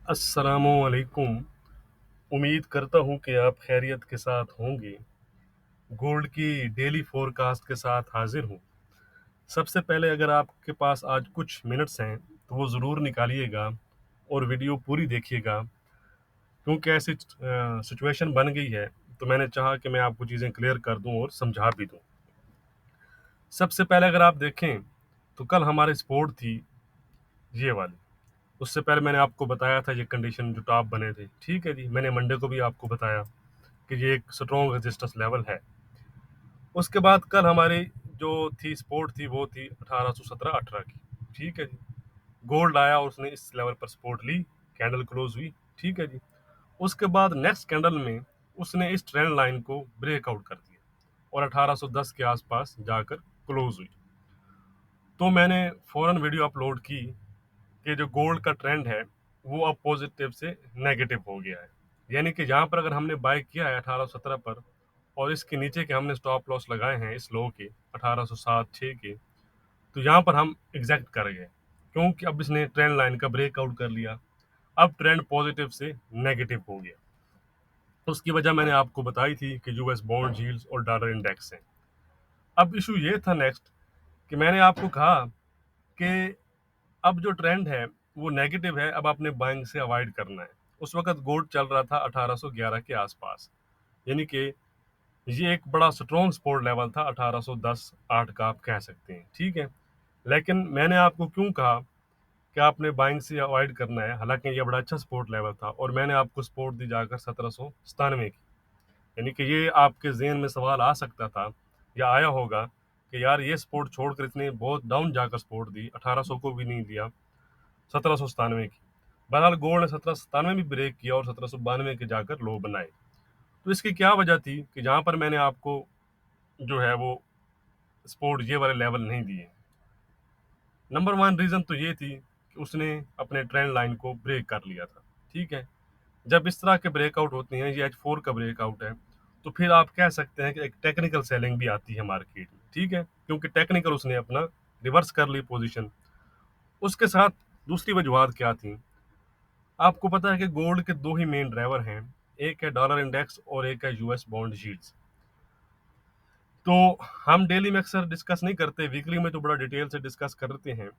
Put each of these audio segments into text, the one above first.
अस्सलामुअलैकुम। उम्मीद करता हूँ कि आप खैरियत के साथ होंगे। गोल्ड की डेली फोरकास्ट के साथ हाजिर हूँ। सबसे पहले अगर आपके पास आज कुछ मिनट्स हैं तो वो ज़रूर निकालिएगा और वीडियो पूरी देखिएगा, क्योंकि ऐसी सिचुएशन बन गई है तो मैंने चाहा कि मैं आपको चीज़ें क्लियर कर दूं और समझा भी दूं। सबसे पहले अगर आप देखें तो कल हमारी स्पोर्ट थी ये वाली। उससे पहले मैंने आपको बताया था ये कंडीशन जो टॉप बने थे, ठीक है जी। मैंने मंडे को भी आपको बताया कि ये एक स्ट्रॉन्ग रेजिस्टेंस लेवल है। उसके बाद कल हमारी जो थी सपोर्ट थी वो थी 1817-18 की, ठीक है जी। गोल्ड आया और उसने इस लेवल पर सपोर्ट ली, कैंडल क्लोज हुई, ठीक है जी। उसके बाद नेक्स्ट कैंडल में उसने इस ट्रेंड लाइन को ब्रेकआउट कर दिया और 1810 के आसपास जाकर क्लोज हुई। तो मैंने फौरन वीडियो अपलोड की कि जो गोल्ड का ट्रेंड है वो अब पॉजिटिव से नेगेटिव हो गया है। यानी कि जहाँ पर अगर हमने बाय किया है 1817 पर और इसके नीचे के हमने स्टॉप लॉस लगाए हैं इस लो के 1807-6 के, तो यहाँ पर हम एग्जैक्ट कर गए, क्योंकि अब इसने ट्रेंड लाइन का ब्रेकआउट कर लिया। अब ट्रेंड पॉजिटिव से नेगेटिव हो गया। तो उसकी वजह मैंने आपको बताई थी कि यूएस बॉन्ड यील्ड्स और डॉलर इंडेक्स हैं। अब इशू ये था नेक्स्ट कि मैंने आपको कहा कि अब जो ट्रेंड है वो नेगेटिव है, अब आपने बाइंग से अवॉइड करना है। उस वक्त गोल्ड चल रहा था 1811 के आसपास, यानी कि ये एक बड़ा स्ट्रॉन्ग सपोर्ट लेवल था। 1810-8 का आप कह सकते हैं, ठीक है। लेकिन मैंने आपको क्यों कहा कि आपने बाइंग से अवॉइड करना है, हालांकि ये बड़ा अच्छा सपोर्ट लेवल था और मैंने आपको सपोर्ट दी जाकर 1797 की। यानी कि ये आपके जहन में सवाल आ सकता था या आया होगा कि यार ये सपोर्ट छोड़कर इतने बहुत डाउन जाकर सपोर्ट दी, 1800 को भी नहीं दिया, 1797 की। बहरहाल गोल्ड ने 1797 भी ब्रेक किया और 1792 के जाकर लो बनाए। तो इसकी क्या वजह थी कि जहां पर मैंने आपको जो है वो सपोर्ट ये वाले लेवल नहीं दिए। नंबर वन रीजन तो ये थी कि उसने अपने ट्रेंड लाइन को ब्रेक कर लिया था, ठीक है। जब इस तरह के ब्रेकआउट होते हैं, ये H4 का ब्रेकआउट है, तो फिर आप कह सकते हैं कि एक टेक्निकल सेलिंग भी आती है मार्केट में, ठीक है, क्योंकि टेक्निकल उसने अपना रिवर्स कर ली पोजीशन। उसके साथ दूसरी वजूहत क्या थी, आपको पता है कि गोल्ड के दो ही मेन ड्राइवर हैं, एक है डॉलर इंडेक्स और एक है यूएस बॉन्ड यील्ड्स। तो हम डेली में अक्सर डिस्कस नहीं करते, वीकली में तो बड़ा डिटेल से डिस्कस करते हैं,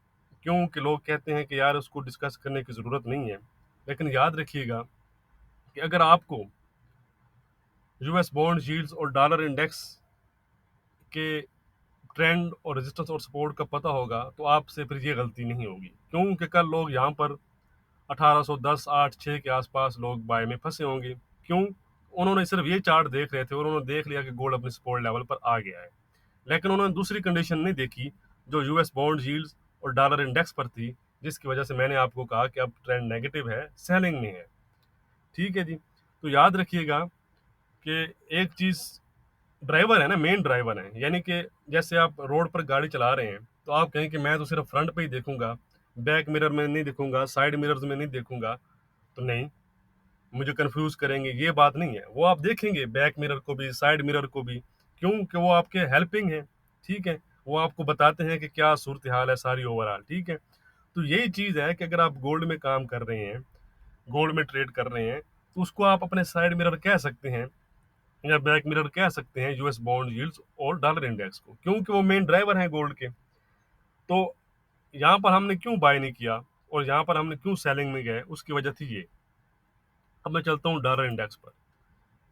क्योंकि लोग कहते हैं कि यार उसको डिस्कस करने की ज़रूरत नहीं है। लेकिन याद रखिएगा कि अगर आपको यूएस बॉन्ड यील्ड्स और डॉलर इंडेक्स के ट्रेंड और रेजिस्टेंस और सपोर्ट का पता होगा तो आपसे फिर ये गलती नहीं होगी, क्योंकि कल लोग यहाँ पर 1810-8-6 के आसपास लोग बाय में फंसे होंगे। क्यों? उन्होंने सिर्फ ये चार्ट देख रहे थे और उन्होंने देख लिया कि गोल्ड अपने सपोर्ट लेवल पर आ गया है, लेकिन उन्होंने दूसरी कंडीशन नहीं देखी जो यूएस बॉन्ड यील्ड्स और डॉलर इंडेक्स पर थी, जिसकी वजह से मैंने आपको कहा कि अब ट्रेंड नेगेटिव है, सेलिंग में है, ठीक है जी। तो याद रखिएगा कि एक चीज़ ड्राइवर है ना, मेन ड्राइवर है। यानी कि जैसे आप रोड पर गाड़ी चला रहे हैं तो आप कहें कि मैं तो सिर्फ फ्रंट पे ही देखूंगा, बैक मिरर में नहीं देखूंगा, साइड मिरर्स में नहीं देखूंगा, तो नहीं, मुझे कंफ्यूज करेंगे, ये बात नहीं है। वो आप देखेंगे बैक मिरर को भी, साइड मिरर को भी, क्यों कि वो आपके हेल्पिंग है, ठीक है। वो आपको बताते हैं कि क्या सूरत हाल है सारी ओवरऑल, ठीक है। तो यही चीज़ है कि अगर आप गोल्ड में काम कर रहे हैं, गोल्ड में ट्रेड कर रहे हैं, तो उसको आप अपने साइड मिरर कह सकते हैं या बैक मिरर कह सकते हैं यूएस बॉन्ड यील्ड्स और डॉलर इंडेक्स को, क्योंकि वो मेन ड्राइवर हैं गोल्ड के। तो यहाँ पर हमने क्यों बाय नहीं किया और यहाँ पर हमने क्यों सेलिंग में गए, उसकी वजह थी ये। अब मैं चलता हूँ डॉलर इंडेक्स पर।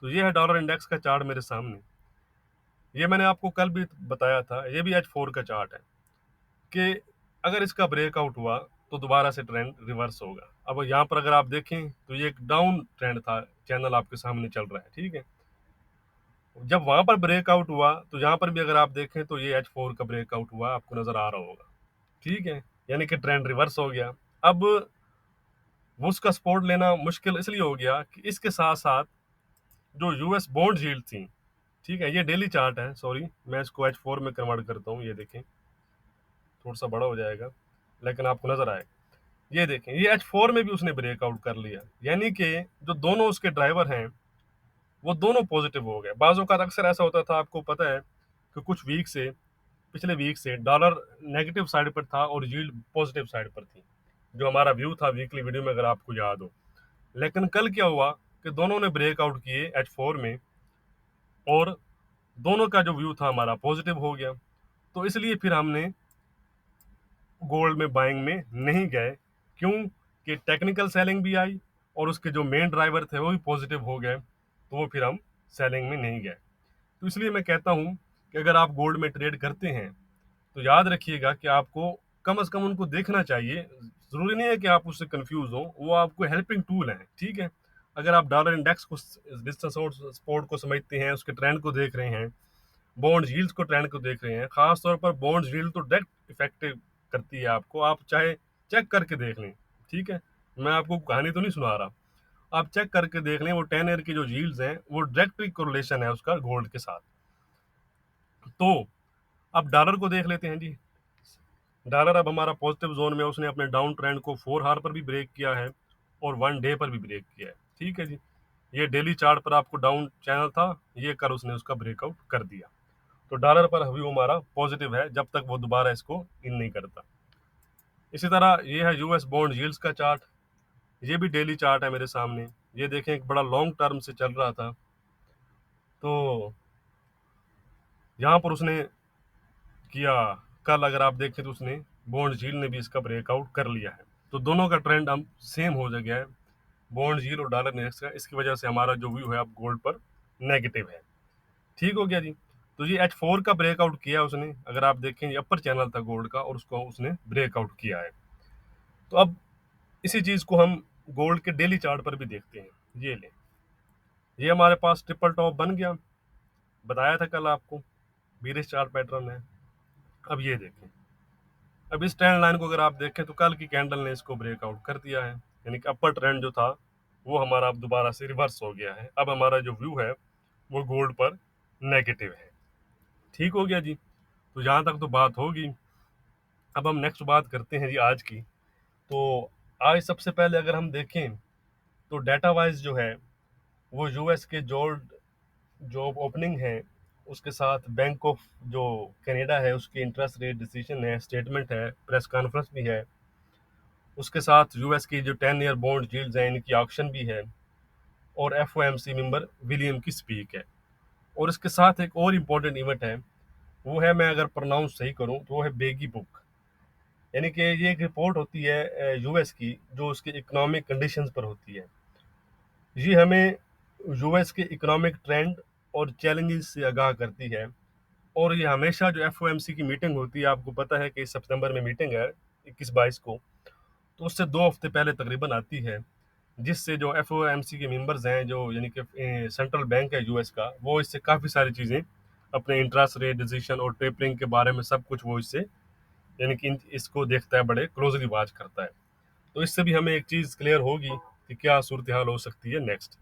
तो ये है डॉलर इंडेक्स का चार्ट मेरे सामने। ये मैंने आपको कल भी बताया था, ये भी H4 का चार्ट है कि अगर इसका ब्रेकआउट हुआ तो दोबारा से ट्रेंड रिवर्स होगा। अब यहाँ पर अगर आप देखें तो ये एक डाउन ट्रेंड था, चैनल आपके सामने चल रहा है, ठीक है। जब वहां पर ब्रेकआउट हुआ तो यहाँ पर भी अगर आप देखें तो ये H4 का ब्रेकआउट हुआ, आपको नजर आ रहा होगा, ठीक है। यानी कि ट्रेंड रिवर्स हो गया। अब वो उसका सपोर्ट लेना मुश्किल इसलिए हो गया कि इसके साथ साथ जो यूएस बॉन्ड यील्ड थी, ठीक है, ये डेली चार्ट है, सॉरी मैं इसको H4 में कन्वर्ट करता हूँ, ये देखें थोड़ा सा बड़ा हो जाएगा लेकिन आपको नजर आए। ये देखें, ये H4 में भी उसने ब्रेकआउट कर लिया, यानी कि जो दोनों उसके ड्राइवर हैं वो दोनों पॉजिटिव हो गए। बाजू का अक्सर ऐसा होता था, आपको पता है कि कुछ वीक से, पिछले वीक से डॉलर नेगेटिव साइड पर था और यील्ड पॉजिटिव साइड पर थी, जो हमारा व्यू था वीकली वीडियो में, अगर आपको याद हो। लेकिन कल क्या हुआ कि दोनों ने ब्रेकआउट किए H4 में, और दोनों का जो व्यू था हमारा पॉजिटिव हो गया। तो इसलिए फिर हमने गोल्ड में बाइंग में नहीं गए। क्यों? कि टेक्निकल सेलिंग भी आई और उसके जो मेन ड्राइवर थे वो भी पॉजिटिव हो गए, तो वो फिर हम सेलिंग में नहीं गए। तो इसलिए मैं कहता हूँ कि अगर आप गोल्ड में ट्रेड करते हैं तो याद रखिएगा कि आपको कम से कम उनको देखना चाहिए। ज़रूरी नहीं है कि आप उससे कंफ्यूज हो, वो आपको हेल्पिंग टूल है, ठीक है। अगर आप डॉलर इंडेक्स को, डिस्टेंस और सपोर्ट को समझते हैं, उसके ट्रेंड को देख रहे हैं, बॉन्ड यील्ड्स को ट्रेंड को देख रहे हैं, खास तौर पर बॉन्ड यील्ड तो डायरेक्ट इफेक्टिव करती है आपको, आप चाहे चेक करके देख लें, ठीक है। मैं आपको कहानी तो नहीं सुना रहा, आप चेक करके देख लें, वो 10 ईयर की जो यील्ड्स हैं वो डायरेक्टली कोरिलेशन है उसका गोल्ड के साथ। तो अब डॉलर को देख लेते हैं जी। डॉलर अब हमारा पॉजिटिव जोन में, उसने अपने डाउन ट्रेंड को 4 आवर पर भी ब्रेक किया है और 1 डे पर भी ब्रेक किया है, ठीक है जी। ये डेली चार्ट पर आपको डाउन चैनल था, ये कर उसने उसका ब्रेकआउट कर दिया। तो डॉलर पर व्यू हमारा पॉजिटिव है जब तक वो दोबारा इसको इन नहीं करता। इसी तरह ये है यूएस बॉन्ड यील्ड्स का चार्ट, ये भी डेली चार्ट है मेरे सामने। ये देखें, एक बड़ा लॉन्ग टर्म से चल रहा था, तो यहाँ पर उसने किया, कल अगर आप देखें तो उसने बॉन्ड यील्ड ने भी इसका ब्रेकआउट कर लिया है। तो दोनों का ट्रेंड हम सेम हो गया है, बॉन्ड यील्ड और डॉलर इंडेक्स का। इसकी वजह से हमारा जो व्यू है अब गोल्ड पर नेगेटिव है, ठीक हो गया जी। तो ये H4 का ब्रेकआउट किया उसने, अगर आप देखें ये अपर चैनल था गोल्ड का और उसको उसने ब्रेकआउट किया है। तो अब इसी चीज को हम गोल्ड के डेली चार्ट पर भी देखते हैं। ये ले, ये हमारे पास ट्रिपल टॉप बन गया, बताया था कल आपको, बीरिश चार्ट पैटर्न है। अब ये देखें, अब इस ट्रेंड लाइन को अगर आप देखें तो कल की कैंडल ने इसको ब्रेकआउट कर दिया है, यानी कि अपर ट्रेंड जो था वो हमारा अब दोबारा से रिवर्स हो गया है। अब हमारा जो व्यू है वो गोल्ड पर नेगेटिव है, ठीक हो गया जी। तो यहाँ तक तो बात होगी। अब हम नेक्स्ट बात करते हैं जी आज की। तो आज सबसे पहले अगर हम देखें तो डाटा वाइज जो है वो यूएस के जॉब ओपनिंग है, उसके साथ बैंक ऑफ जो कनाडा है उसकी इंटरेस्ट रेट डिसीजन है, स्टेटमेंट है, प्रेस कॉन्फ्रेंस भी है, उसके साथ यूएस की जो 10 ईयर बॉन्ड यील्ड्स हैं इनकी ऑक्शन भी है, और एफओएमसी मेंबर विलियम की स्पीक है। और इसके साथ एक और इम्पोर्टेंट इवेंट है, वो है, मैं अगर प्रोनाउंस सही करूं तो वो है बेगी बुक। यानी कि ये एक रिपोर्ट होती है यूएस की, जो उसके इकोनॉमिक कंडीशंस पर होती है। ये हमें यूएस के इकोनॉमिक ट्रेंड और चैलेंजेस से आगाह करती है। और ये हमेशा जो एफओएमसी की मीटिंग होती है, आपको पता है कि इस सितंबर में मीटिंग है 21-22 को, तो उससे 2 हफ्ते पहले तकरीबन आती है, जिससे जो एफओएमसी के मेंबर्स हैं, जो यानी कि सेंट्रल बैंक है यूएस का, वो इससे काफ़ी सारी चीज़ें अपने इंटरेस्ट रेट डिसीजन और टेपरिंग के बारे में सब कुछ वो इससे, यानी कि इसको देखता है, बड़े क्लोजली वॉच करता है। तो इससे भी हमें एक चीज़ क्लियर होगी कि क्या सूरत हाल हो सकती है नेक्स्ट।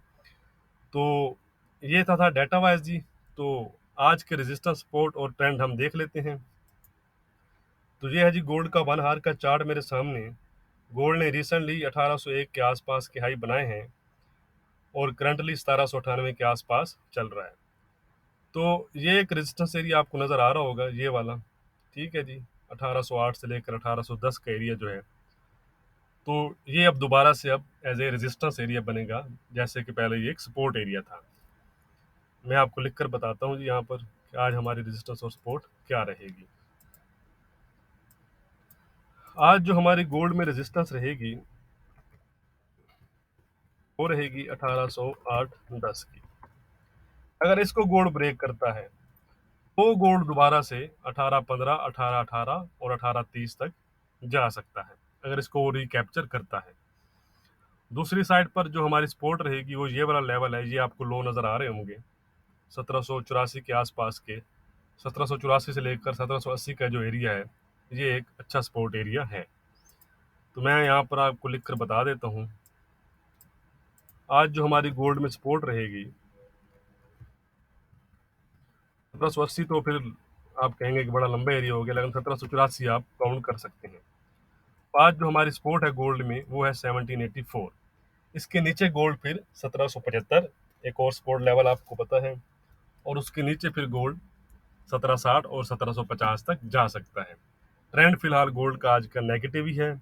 तो ये था डाटा वाइज जी। तो आज के रेजिस्टेंस सपोर्ट और ट्रेंड हम देख लेते हैं। तो ये है जी गोल्ड का 1 आवर का चार्ट मेरे सामने। गोल्ड ने रिसेंटली 1801 के आसपास के हाई बनाए हैं और करंटली 1798 के आसपास चल रहा है। तो ये एक रेजिस्टेंस एरिया आपको नज़र आ रहा होगा, ये वाला, ठीक है जी। 1808 से लेकर 1810 का एरिया जो है, तो ये अब दोबारा से अब एज ए रेजिस्टेंस एरिया बनेगा, जैसे कि पहले ये एक सपोर्ट एरिया था। मैं आपको लिखकर बताता हूँ जी यहाँ पर कि आज हमारी रेजिस्टेंस और सपोर्ट क्या रहेगी। आज जो हमारी गोल्ड में रेजिस्टेंस रहेगी वो रहेगी 1808-10 की। अगर इसको गोल्ड ब्रेक करता है तो गोल्ड दोबारा से 1815, 1818 और 1830 तक जा सकता है, अगर इसको वो रिकैप्चर करता है। दूसरी साइड पर जो हमारी सपोर्ट रहेगी वो ये वाला लेवल है, ये आपको लो नज़र आ रहे होंगे 1784 के आसपास के। 1784 से लेकर 1780 का जो एरिया है, ये एक अच्छा सपोर्ट एरिया है। तो मैं यहाँ पर आपको लिख कर बता देता हूँ, आज जो हमारी गोल्ड में सपोर्ट रहेगी 1780, तो फिर आप कहेंगे कि बड़ा लंबा एरिया हो गया, लेकिन 1784 आप काउंट कर सकते हैं। आज जो हमारी सपोर्ट है गोल्ड में वो है 1784। इसके नीचे गोल्ड फिर 1775, एक और सपोर्ट लेवल आपको पता है, और उसके नीचे फिर गोल्ड 1760 और 1750 तक जा सकता है। ट्रेंड फिलहाल गोल्ड का आज का नेगेटिव ही है,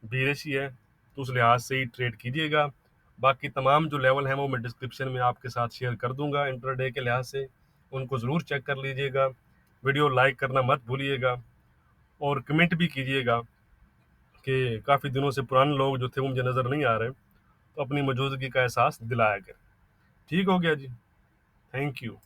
बीरिश ही है, तो उस लिहाज से ही ट्रेड कीजिएगा। बाकी तमाम जो लेवल हैं वो मैं डिस्क्रिप्शन में आपके साथ शेयर कर दूंगा इंटरडे के लिहाज से, उनको ज़रूर चेक कर लीजिएगा। वीडियो लाइक करना मत भूलिएगा और कमेंट भी कीजिएगा कि काफ़ी दिनों से पुराने लोग जो थे वो मुझे नज़र नहीं आ रहे, तो अपनी मौजूदगी का एहसास दिलाया करें। ठीक हो गया जी, थैंक यू।